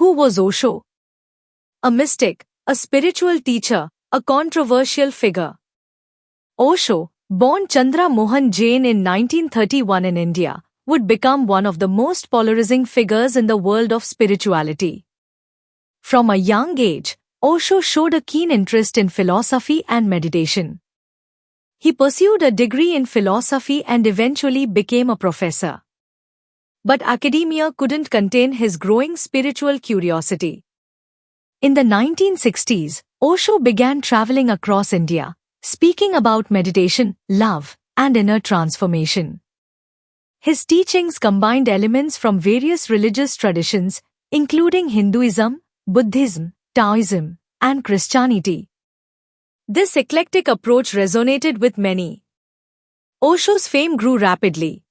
Who was Osho? A mystic, a spiritual teacher, a controversial figure. Osho, born Chandra Mohan Jain in 1931 in India, would become one of the most polarizing figures in the world of spirituality. From a young age, Osho showed a keen interest in philosophy and meditation. He pursued a degree in philosophy and eventually became a professor. But academia couldn't contain his growing spiritual curiosity. In the 1960s, Osho began traveling across India, speaking about meditation, love, and inner transformation. His teachings combined elements from various religious traditions, including Hinduism, Buddhism, Taoism, and Christianity. This eclectic approach resonated with many. Osho's fame grew rapidly.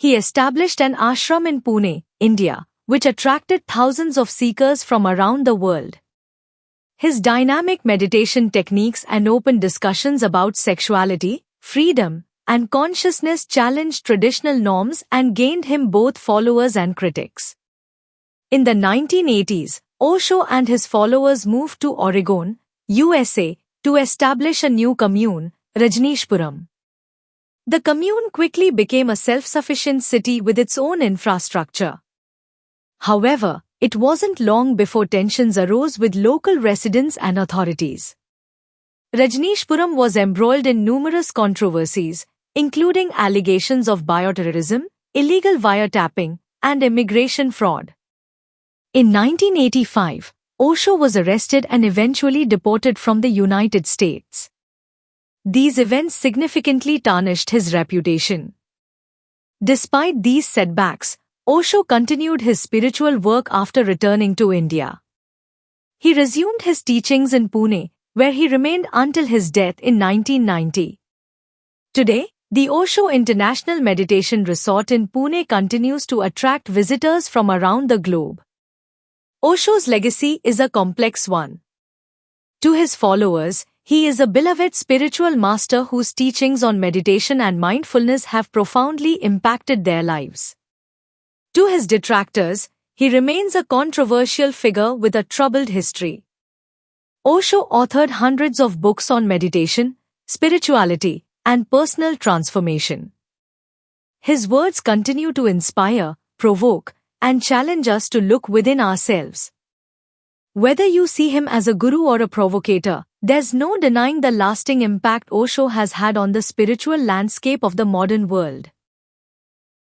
He established an ashram in Pune, India, which attracted thousands of seekers from around the world. His dynamic meditation techniques and open discussions about sexuality, freedom, and consciousness challenged traditional norms and gained him both followers and critics. In the 1980s, Osho and his followers moved to Oregon, USA, to establish a new commune, Rajneeshpuram. The commune quickly became a self-sufficient city with its own infrastructure. However, it wasn't long before tensions arose with local residents and authorities. Rajneeshpuram was embroiled in numerous controversies, including allegations of bioterrorism, illegal wiretapping, and immigration fraud. In 1985, Osho was arrested and eventually deported from the United States. These events significantly tarnished his reputation. Despite these setbacks, Osho continued his spiritual work after returning to India. He resumed his teachings in Pune, where he remained until his death in 1990. Today, the Osho International Meditation Resort in Pune continues to attract visitors from around the globe. Osho's legacy is a complex one. To his followers, he is a beloved spiritual master whose teachings on meditation and mindfulness have profoundly impacted their lives. To his detractors, he remains a controversial figure with a troubled history. Osho authored hundreds of books on meditation, spirituality, and personal transformation. His words continue to inspire, provoke, and challenge us to look within ourselves. Whether you see him as a guru or a provocator, there's no denying the lasting impact Osho has had on the spiritual landscape of the modern world.